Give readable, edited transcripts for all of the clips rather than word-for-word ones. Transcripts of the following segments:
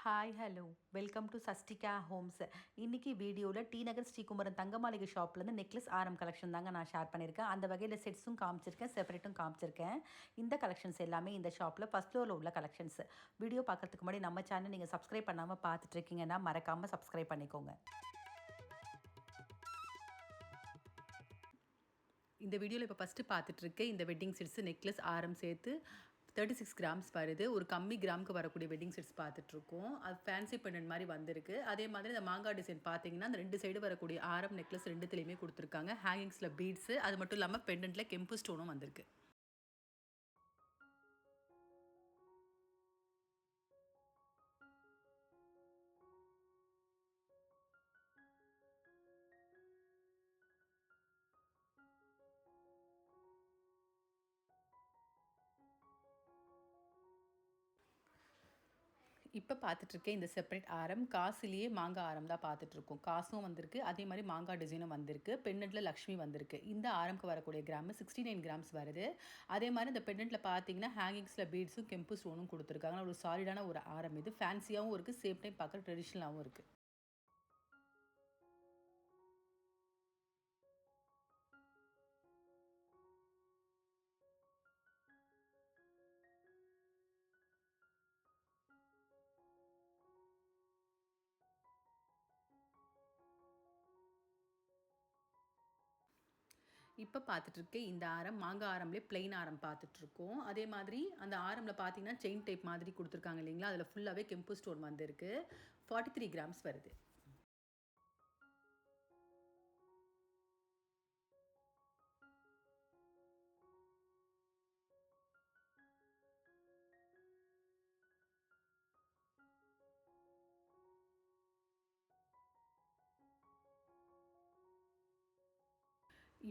Hi hello welcome to Sastika homes. இன்றைக்கி வீடியோவில் D நகர் ஸ்ரீகுமரன் தங்க மாளிகை ஷாப்லேருந்து நெக்லஸ் ஆரம் கலெக்ஷன் தாங்க நான் ஷேர் பண்ணியிருக்கேன். அந்த வகையில் செட்ஸும் காமிச்சிருக்கேன், செப்பரேட்டும் காமிச்சிருக்கேன். இந்த கலெக்ஷன்ஸ் எல்லாமே இந்த ஷாப்பில் ஃபஸ்ட் ஃப்ளோரில் உள்ள கலெக்ஷன்ஸ். வீடியோ பார்க்குறதுக்கு முன்னாடி நம்ம சேனல் நீங்கள் சப்ஸ்கிரைப் பண்ணாமல் பார்த்துட்ருக்கீங்கன்னா மறக்காமல் சப்ஸ்கிரைப் பண்ணிக்கோங்க. இந்த வீடியோவில் இப்போ ஃபஸ்ட்டு பார்த்துட்ருக்கு இந்த வெட்டிங் செட்ஸு நெக்லஸ் ஆரம் சேர்த்து 36 கிராம்ஸ் வருது. ஒரு கம்மி கிராமுக்கு வரக்கூடிய வெட்டிங் செட்ஸ் பார்த்துட்ருக்கோம். அது ஃபேன்சி பெண்டன்ட் மாதிரி வந்திருக்கு. அதே மாதிரி இந்த மாங்காய் டிசைன் பார்த்தீங்கன்னா அந்த 2 சைடு வரக்கூடிய ஆரம் நெக்லஸ் 2த்துலேயுமே கொடுத்துருக்காங்க. ஹேங்கிங்ஸில் பீட்ஸு, அது மட்டும் இல்லாமல் பெண்டன்ட்டில் கெம்பு ஸ்டோனும் வந்திருக்கு. இப்போ பார்த்துட்ருக்கேன் இந்த செப்பரேட் ஆரம் காசுலேயே மாங்காய் ஆரம் தான் பார்த்துட்ருக்கோம். காசும் வந்திருக்கு, அதே மாதிரி மாங்காய் டிசைனும் வந்திருக்கு. பெண்டன்ட்டில் லக்ஷ்மி வந்திருக்கு. இந்த ஆரம்க்கு வரக்கூடிய கிராமு 69 கிராம்ஸ் வருது. அதே மாதிரி இந்த பெண்டன்ட்டில் பார்த்தீங்கன்னா ஹேங்கிங்ஸில் பீட்ஸும் கெம்பு ஸ்டோனும் கொடுத்துருக்காங்க. ஒரு சாலிடான ஒரு ஆரம் இது. ஃபேன்சியாகவும் இருக்குது, சேம் டைம் பார்க்க ட்ரெடிஷ்னலாகவும் இருக்குது. இப்போ பார்த்துட்ருக்கேன் இந்த ஆரம் மாங்காய் ஆரம்லேயே பிளெயின் ஆரம் பார்த்துட்ருக்கோம். அதே மாதிரி அந்த ஆரமில் பார்த்தீங்கன்னா செயின் டைப் மாதிரி கொடுத்துருக்காங்க இல்லைங்களா, அதில் ஃபுல்லாகவே கெம்பு ஸ்டோன் வந்திருக்கு. 43 கிராம்ஸ் வருது.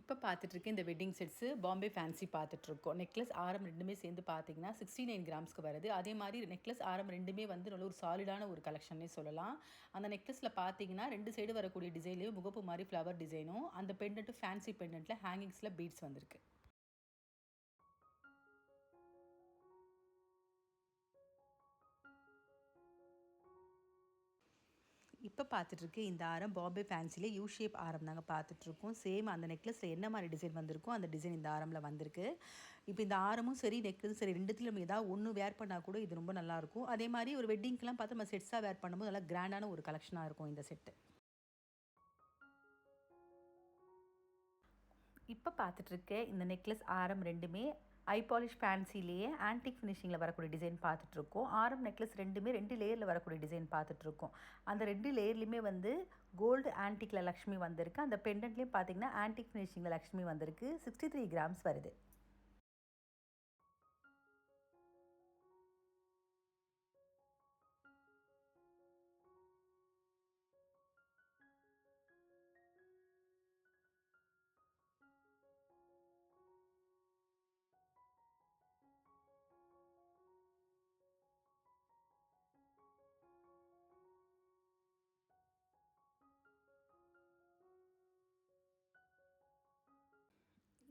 இப்போ பார்த்துட்ருக்கேன் இந்த வெட்டிங் செட்ஸு பாம்பே ஃபேன்சி பார்த்துட்ருக்கோம். நெக்லஸ் ஆரம் 2மே சேர்ந்து பார்த்தீங்கன்னா 69 கிராம்ஸ்க்கு வருது. அதே மாதிரி நெக்லஸ் ஆரம் 2மே வந்து நல்ல ஒரு சாலிடான ஒரு கலெக்ஷன்னே சொல்லலாம். அந்த நெக்லஸில் பார்த்தீங்கன்னா 2 சைடு வரக்கூடிய டிசைன்லேயும் முகப்பு மாதிரி ஃப்ளவர் டிசைனும், அந்த பெண்டன்ட்டு ஃபேன்சி பெண்டன்ட்டில் ஹேங்கிங்ஸில் பீட்ஸ் வந்திருக்கு. இப்போ பார்த்துட்ருக்கு இந்த ஆரம் பாம்பே ஃபேன்சிலே யூ ஷேப் ஆரம் தாங்க பார்த்துட்ருக்கோம். சேம் அந்த நெக்லஸில் என்ன மாதிரி டிசைன் வந்திருக்கோ அந்த டிசைன் இந்த ஆரமில் வந்திருக்கு. இப்போ இந்த ஆரமும் சரி நெக்லஸும் சரி 2த்துல நம்ம ஏதாவது ஒன்று வேர் பண்ணால் கூட இது ரொம்ப நல்லாயிருக்கும். அதே மாதிரி ஒரு வெட்டிங்க்கெலாம் பார்த்து நம்ம செட்ஸாக வேர் பண்ணும்போது நல்லா கிராண்டான ஒரு கலெக்ஷனாக இருக்கும் இந்த செட்டு. இப்போ பார்த்துட்ருக்கேன் இந்த நெக்லஸ் ஆரம் 2மே ஐ பாலிஷ் ஃபேன்சிலேயே ஆன்டிக் ஃபினிஷிங்கில் வரக்கூடிய டிசைன் பார்த்துட்ருக்கோம். ஆரம் நெக்லஸ் 2மே 2 லேயரில் வரக்கூடிய டிசைன் பார்த்துட்ருக்கோம். அந்த 2 லேயர்லேயுமே வந்து கோல்டு ஆன்டிக்கில் லக்ஷ்மி வந்திருக்கு. அந்த பெண்டன்ட்லேயும் பார்த்தீங்கன்னா ஆன்டிக் ஃபினிஷிங்கில் லக்ஷ்மி வந்திருக்கு. 63 கிராம்ஸ் வருது.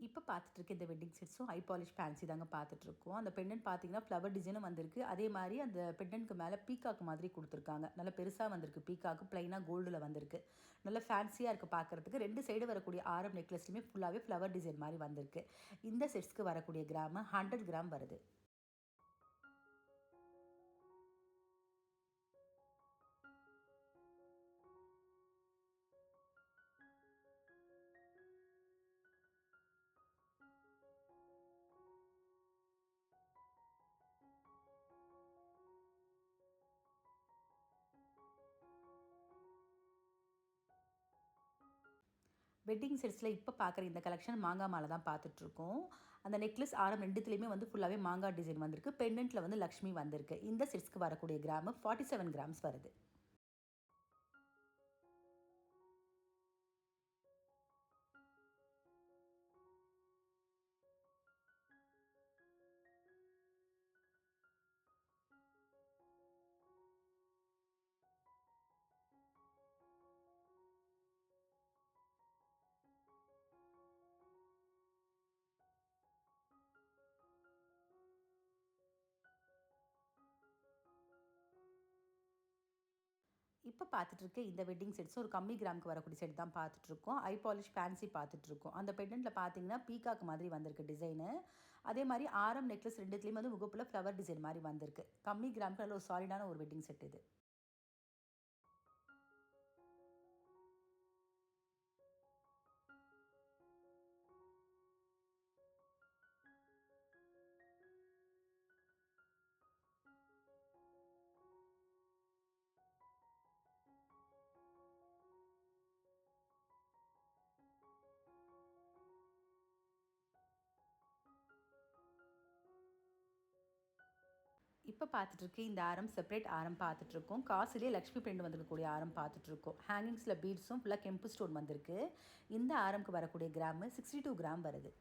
இப்போ பார்த்துட்ருக்க இந்த வெட்டிங் செட்ஸும் ஹை பாலிஷ் ஃபேன்சி தாங்க பார்த்துட்ருக்கோம். அந்த பெண்டன்ட் பார்த்தீங்கன்னா ஃப்ளவர் டிசைனும் வந்திருக்கு. அதே மாதிரி அந்த பெண்டன்ட்க்கு மேலே பீகாக் மாதிரி கொடுத்துருக்காங்க. நல்லா பெருசாக வந்திருக்கு பீகாக்கு, ப்ளைனாக கோல்டில் வந்திருக்கு. நல்லா ஃபேன்சியாக இருக்குது பார்க்குறதுக்கு. 2 சைடு வரக்கூடிய ஆரம் நெக்லஸ்லையுமே ஃபுல்லாகவே ஃப்ளவர் டிசைன் மாதிரி வந்திருக்கு. இந்த செட்ஸ்க்கு வரக்கூடிய கிராமு 100 கிராம் வருது. வெட்டிங் செட்ஸில் இப்போ பார்க்குற இந்த கலெக்ஷன் மாங்காய் மாலை தான் பார்த்துட்ருக்கோம். அந்த நெக்லஸ் ஆரம் 2த்துலேயுமே வந்து ஃபுல்லாகவே மாங்காய் டிசைன் வந்திருக்கு. பெண்டன்ட்டில் வந்து லக்ஷ்மி வந்திருக்கு. இந்த செட்ஸ்க்கு வரக்கூடிய கிராமு 47 கிராம்ஸ் வருது. இப்போ பார்த்துட்ருக்க இந்த வெட்டிங் செட்ஸ் ஒரு கம்மி கிராமுக்கு வரக்கூடிய செட் தான் பார்த்துட்ருக்கோம். ஐ பாலிஷ் ஃபேன்சி பார்த்துட்ருக்கோம். அந்த பெண்டன்ட்டில் பார்த்தீங்கன்னா பீகாக் மாதிரி வந்திருக்கு டிசைனு. அதே மாதிரி ஆரம் நெக்லஸ் ரெண்டுத்துலேயும் வந்து முகப்பில் ஃப்ளவர் டிசைன் மாதிரி வந்திருக்கு. கம்மி கிராமுக்கு நல்ல ஒரு சாலிடான ஒரு வெட்டிங் செட் இது. இப்போ பார்த்துட்ருக்க இந்த ஆரம் செப்பரேட் ஆரம் பார்த்துட்ருக்கோம். காசுலேயே லக்ஷ்மி பிரிண்ட் வந்திருக்கக்கூடிய ஆரம் பார்த்துட்ருக்கோம். ஹேங்கிங்ஸில் பீட்ஸும் ஃபுல்லாக கெம்பு ஸ்டோன் வந்திருக்கு. இந்த ஆரம்க்கு வரக்கூடிய கிராமு 62 கிராம் வருது.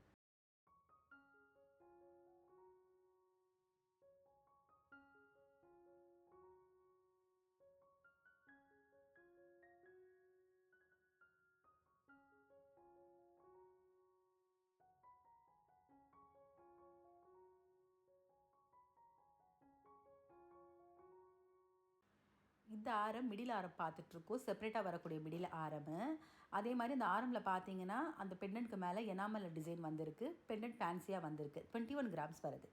இந்த ஆரம் மிடில் ஆரம் பார்த்துட்ருக்கோம். செப்பரேட்டாக வரக்கூடிய மிடில் ஆரமு. அதே மாதிரி அந்த ஆரமில் பார்த்தீங்கன்னா அந்த பெண்டன்ட்க்கு மேலே எனாமல் டிசைன் வந்திருக்கு. பெண்டன்ட் ஃபேன்சியாக வந்திருக்கு. 21 கிராம்ஸ் வருது.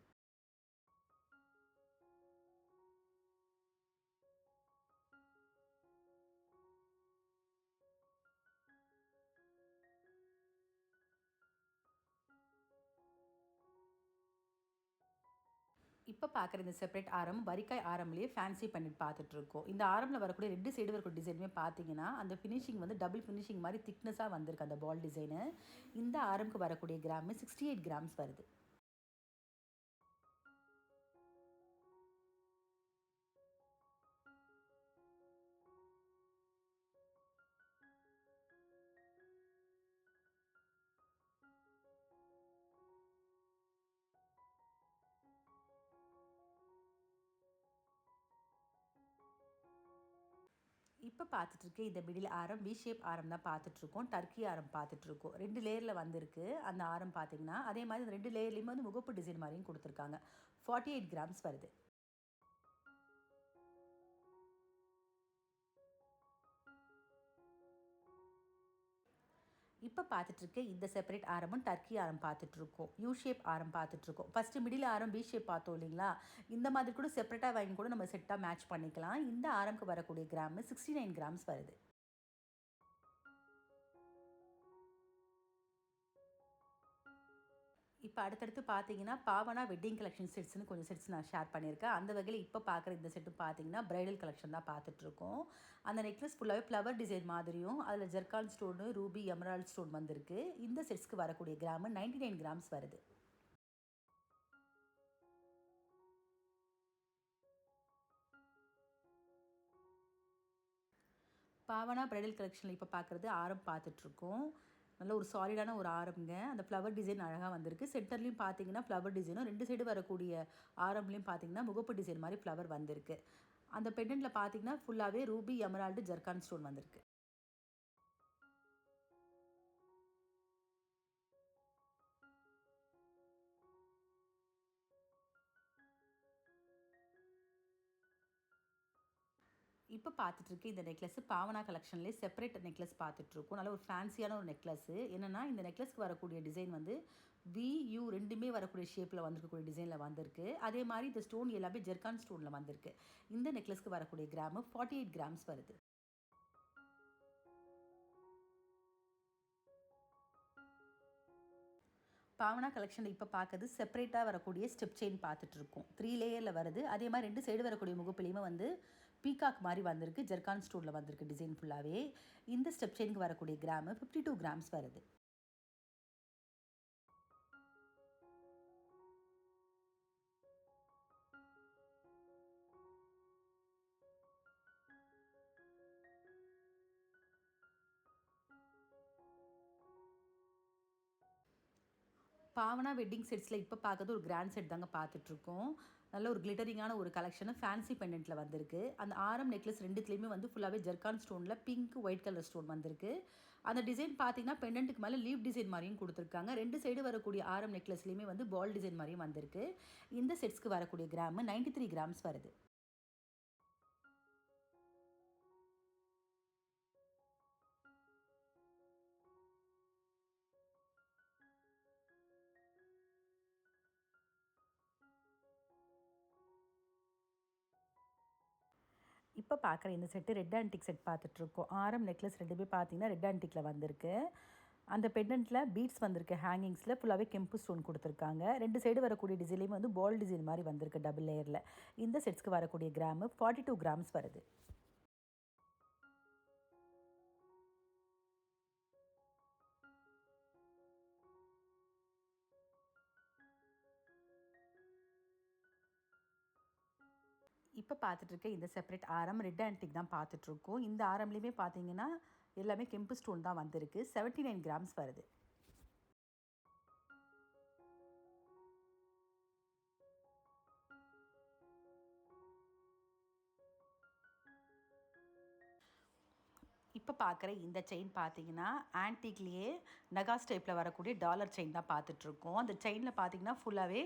இப்போ பார்க்குற இந்த செப்பரேட் ஆரம் வரிக்காய் ஆரம்லேயே ஃபேன்சி பண்ணிட்டு பார்த்துட்ருக்கோம். இந்த ஆரமில் வரக்கூடிய 2 சைடு வரக்கூடிய டிசைனுமே பார்த்தீங்கன்னா அந்த ஃபினிஷிங் வந்து டபுள் ஃபினிஷிங் மாதிரி திக்னஸாக வந்திருக்கு அந்த பால் டிசைனு. இந்த ஆரம்க்கு வரக்கூடிய கிராமு 68 கிராம்ஸ் வருது. இப்போ பார்த்துட்ருக்க இந்த மிடில் ஆரம் வி ஷேப் ஆரம் தான் பார்த்துட்ருக்கோம். டர்க்கி ஆரம் பார்த்துட்ருக்கோம். 2 லேயரில் வந்திருக்கு அந்த ஆரம் பார்த்தீங்கன்னா. அதே மாதிரி அந்த 2 லேயர்லேயுமே வந்து முகப்பு டிசைன் மாதிரியும் கொடுத்துருக்காங்க. 48 கிராம்ஸ் வருது. இப்போ பார்த்துட்ருக்க இந்த செப்பரேட் ஆரமும் டர்க்கி ஆரம் பார்த்துட்ருக்கோம். யூ ஷேப் ஆரம் பார்த்துட்ருக்கோம். ஃபஸ்ட்டு மிடில் ஆரம் வி ஷேப் பார்த்தோம் இல்லைங்களா? இந்த மாதிரி கூட செப்பரேட்டாக வாங்கி கூட நம்ம செட்டாக மேட்ச் பண்ணிக்கலாம். இந்த ஆரம்க்கு வரக்கூடிய கிராமு 69 கிராம்ஸ் வருது. இப்போ அடுத்தடுத்து பார்த்தீங்கன்னா, பாவனா வெட்டிங் கலெக்ஷன் செட்ஸ்னு கொஞ்சம் செட்ஸ் நான் ஷேர் பண்ணியிருக்கேன். அந்த வகையில் இப்போ பார்க்குற இந்த செட்டு பார்த்தீங்கன்னா, பிரைடல் கலெக்ஷன் தான் பார்த்துட்ருக்கோம். அந்த நெக்லஸ் ஃபுல்லாகவே ஃப்ளவர் டிசைன் மாதிரியும், அதில் zircon stone, Ruby, emerald stone வந்திருக்கு. இந்த செட்ஸ்க்கு வரக்கூடிய கிராமு 99 கிராம்ஸ் வருது. பாவனா பிரைடல் கலெக்ஷனில் இப்போ பார்க்குறது ஆரம் பார்த்துட்ருக்கோம். நல்ல ஒரு சாலிடான ஒரு ஆரம்ங்க. அந்த ஃப்ளவர் டிசைன் அழகாக வந்திருக்கு. சென்டர்லேயும் பார்த்தீங்கன்னா ஃப்ளவர் டிசைனும் 2 சைடு வரக்கூடிய ஆரம்லேயும் பார்த்தீங்கன்னா முகப்பு டிசைன் மாதிரி ஃப்ளவர் வந்திருக்கு. அந்த பெண்டன்ட்டில் பார்த்தீங்கன்னா ஃபுல்லாகவே ரூபி, எமரால்டு, ஜர்கான் ஸ்டோன் வந்திருக்கு. இப்போ பார்த்துட்ருக்க இந்த நெக்லஸ் பாவனா கலெக்ஷன்லேயே செப்பரேட் நெக்லஸ் பார்த்துட்ருக்கோம். நல்ல ஒரு ஃபேன்சியான ஒரு நெக்லஸ்ஸு. என்னென்னா இந்த நெக்லஸ்க்கு வரக்கூடிய டிசைன் வந்து வி, யூ 2மே வரக்கூடிய ஷேப்பில் வந்திருக்கக்கூடிய டிசைனில் வந்திருக்கு. அதே மாதிரி இந்த ஸ்டோன் எல்லாமே ஜெர்கான் ஸ்டோனில் வந்திருக்கு. இந்த நெக்லஸ்க்கு வரக்கூடிய கிராமு 48 கிராம்ஸ் வருது. பாவனா கலெக்ஷனில் இப்போ பார்க்குறது செப்பரேட்டாக வரக்கூடிய ஸ்டெப் செயின் பார்த்துட்ருக்கோம். 3 லேயரில் வருது. அதே மாதிரி 2 சைடு வரக்கூடிய முகப்புலையுமே வந்து பீகாக் மாதிரி வந்திருக்கு. ஜெர்கான் ஸ்டோனில் வந்திருக்கு டிசைன் ஃபுல்லாகவே. இந்த ஸ்டெப் செயினுக்கு வரக்கூடிய கிராமு 52 கிராம்ஸ் வருது. பாவனா வெட்டிங் செட்ஸில் இப்போ பார்க்குறது ஒரு கிராண்ட் செட் தாங்க பார்த்துட்ருக்கோம். நல்ல ஒரு கிளிட்டரிங்கான ஒரு கலெக்ஷனு ஃபேன்சி பெண்டன்ட்டில் வந்திருக்கு. அந்த ஆரம் நெக்லஸ் 2த்துலேயுமே வந்து ஃபுல்லாகவே ஜெர்கான் ஸ்டோனில் பிங்க், ஒயிட் கலர் ஸ்டோன் வந்திருக்கு. அந்த டிசைன் பார்த்தீங்கன்னா பெண்டன்ட்டுக்கு மேலே லீவ் டிசைன் மாதிரியும் கொடுத்துருக்காங்க. 2 சைடு வரக்கூடிய ஆரம் நெக்லஸ்லேயுமே வந்து பால் டிசைன் மாதிரியும் வந்திருக்கு. இந்த செட்ஸ்க்கு வரக்கூடிய கிராமு 93 கிராம்ஸ் வருது. இப்போ பார்க்குற இந்த செட்டு ரெட் ஆன்டிக் செட் பார்த்துட்ருக்கோம். ஆரம் நெக்லஸ் ரெண்டுமே பார்த்தீங்கன்னா ரெட் ஆன்டிக்கில் வந்திருக்கு. அந்த பெண்டன்ட்டில் பீட்ஸ் வந்திருக்கு. ஹேங்கிங்ஸில் ஃபுல்லாகவே கெம்பு ஸ்டோன் கொடுத்துருக்காங்க. 2 சைடு வரக்கூடிய டிசைன்லேயும் வந்து பால் டிசைன் மாதிரி வந்திருக்கு டபுள் லேயரில். இந்த செட்ஸ்க்கு வரக்கூடிய கிராமு 42 கிராம்ஸ் வருது. இப்போ பார்த்துட்ருக்க இந்த செப்பரேட் ஆரம் ரெட் ஆன்டிக் தான் பார்த்துட்ருக்கோம். இந்த ஆரம்லேயுமே பார்த்தீங்கன்னா எல்லாமே கெம்பு ஸ்டோன் தான் வந்திருக்கு. 79 கிராம்ஸ் வருது. இப்போ பார்க்குற இந்த செயின் பார்த்தீங்கன்னா ஆன்டிக்லேயே நகாஸ் டைப்பில் வரக்கூடிய டாலர் செயின் தான் பார்த்துட்ருக்கோம். அந்த செயினில் பார்த்தீங்கன்னா ஃபுல்லாகவே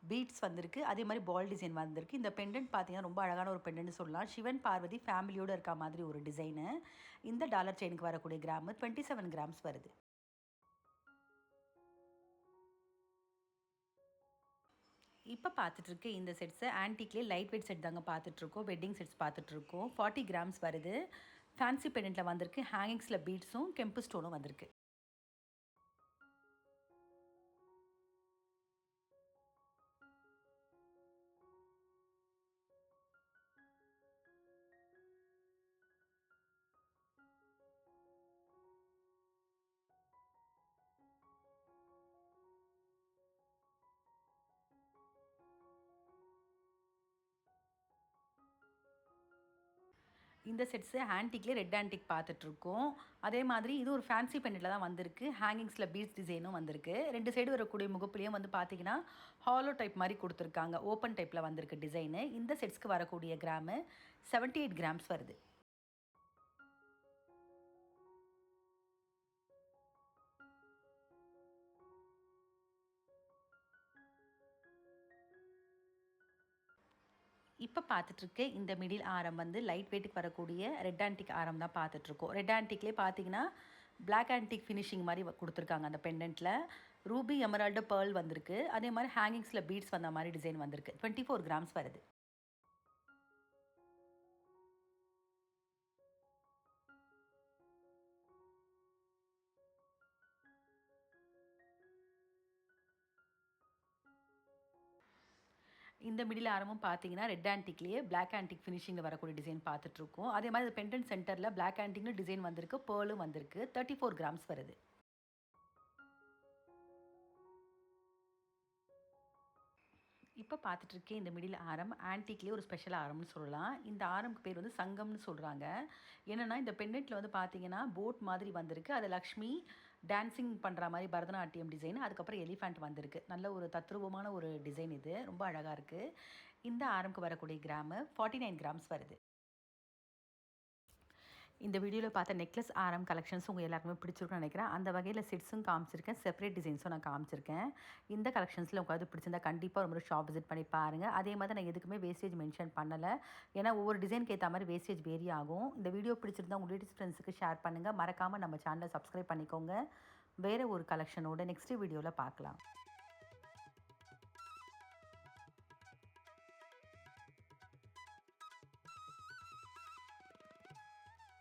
பீட்ஸ் வந்திருக்கு. அதே மாதிரி பால் டிசைன் வந்திருக்கு. இந்த பெண்டன்ட் பார்த்தீங்கன்னா ரொம்ப அழகான ஒரு பெண்டன்ட்னு சொல்லலாம். சிவன் பார்வதி ஃபேமிலியோடு இருக்க மாதிரி ஒரு டிசைனு. இந்த டாலர் செயினுக்கு வரக்கூடிய கிராமு 27 கிராம்ஸ் வருது. இப்போ பார்த்துட்ருக்க இந்த செட்ஸு ஆன்டிக்லேயே லைட் வெயிட் செட் தாங்க பார்த்துட்ருக்கோம். வெட்டிங் செட்ஸ் பார்த்துட்ருக்கோம். 40 கிராம்ஸ் வருது. ஃபேன்சி பெண்டன்ட்டில் வந்திருக்கு. ஹேங்கிங்ஸில் பீட்ஸும் கெம்பு ஸ்டோனும் வந்திருக்கு. இந்த செட்ஸு ஆன்டிக்லேயே ரெட் ஆன்டிக் பார்த்துட்ருக்கோம். அதே மாதிரி இது ஒரு ஃபேன்சி பெண்டன்ட்டில் தான் வந்திருக்கு. ஹேங்கிங்ஸில் பீட்ஸ் டிசைனும் வந்திருக்கு. 2 சைடு வரக்கூடிய முகப்புலையும் வந்து பார்த்தீங்கன்னா ஹாலோ டைப் மாதிரி கொடுத்துருக்காங்க. ஓப்பன் டைப்பில் வந்திருக்கு டிசைனு. இந்த செட்ஸ்க்கு வரக்கூடிய கிராமு 78 கிராம்ஸ் வருது. இப்போ பார்த்துட்ருக்க இந்த மிடில் ஆரம் வந்து லைட் வெயிட்டுக்கு வரக்கூடிய ரெட் ஆன்டிக் ஆரம் தான் பார்த்துட்ருக்கோம். ரெட் ஆன்டிக்லேயே பார்த்தீங்கன்னா பிளாக் ஆன்டிக் ஃபினிஷிங் மாதிரி கொடுத்துருக்காங்க அந்த பெண்டன்ட்டில். ரூபி எமரால்டு பேர்ல் வந்திருக்கு. அதே மாதிரி ஹேங்கிங்ஸில் பீட்ஸ் வந்த மாதிரி டிசைன் வந்திருக்கு. 24 கிராம்ஸ் வருது. இந்த மிடில் ஆரமும் பார்த்தீங்கன்னா ரெட் ஆன்டிக்லேயே பிளாக் ஆன்டிக் ஃபினிஷிங்கில் வரக்கூடிய டிசைன் பார்த்துட்ருக்கோம். அதே மாதிரி பெண்டன்ட் சென்டரில் பிளாக் ஆன்டிக்னு டிசைன் வந்திருக்கு. பேர்லும் வந்திருக்கு. 34 கிராம்ஸ் வருது. இப்போ பார்த்துட்ருக்கேன் இந்த மிடில் ஆரம் ஆன்டிக்லேயே ஒரு ஸ்பெஷல் ஆரம்னு சொல்லலாம். இந்த ஆரம்க்கு பேர் வந்து சங்கம்னு சொல்கிறாங்க. என்னென்னா இந்த பெண்டன்ட்டில் வந்து பார்த்தீங்கன்னா போட் மாதிரி வந்திருக்கு. அது லக்ஷ்மி டான்ஸிங் பண்ணுற மாதிரி பரதநாட்டியம் டிசைன். அதுக்கப்புறம் எலிஃபண்ட் வந்திருக்கு. நல்ல ஒரு தத்ரூபமான ஒரு டிசைன் இது. ரொம்ப அழகாக இருக்குது. இந்த ஆரம்க்கு வரக்கூடிய கிராமு 49 கிராம்ஸ் வருது. இந்த வீடியோவில் பார்த்த நெக்லஸ் ஆரம் கலெக்ஷன்ஸ் உங்கள் எல்லாருக்குமே பிடிச்சிருக்குன்னு நினைக்கிறேன். அந்த வகையில் செட்ஸும் காமிச்சிருக்கேன். செப்பரேட் டிசைன்ஸும் நான் காமிச்சிருக்கேன். இந்த கலெக்ஷன்ஸில் உங்களுக்கு பிடிச்சிருந்தா கண்டிப்பாக ஒரு முறை ஷாப் விசிட் பண்ணி பாருங்கள். அதே மாதிரி நான் எதுக்குமே வேஸ்டேஜ் மென்ஷன் பண்ணலை. ஏன்னா ஒவ்வொரு டிசைனுக்கு ஏற்ற மாதிரி வேஸ்டேஜ் வேரி ஆகும். இந்த வீடியோ பிடிச்சிருந்தா உங்கள் ரிலேட்டிவ்ஸ் ஃப்ரெண்ட்ஸுக்கு ஷேர் பண்ணுங்கள். மறக்காமல் நம்ம சேனலை சப்ஸ்கிரைப் பண்ணிக்கோங்க. வேறு ஒரு கலெக்ஷனோட நெக்ஸ்ட் வீடியோவில் பார்க்கலாம்.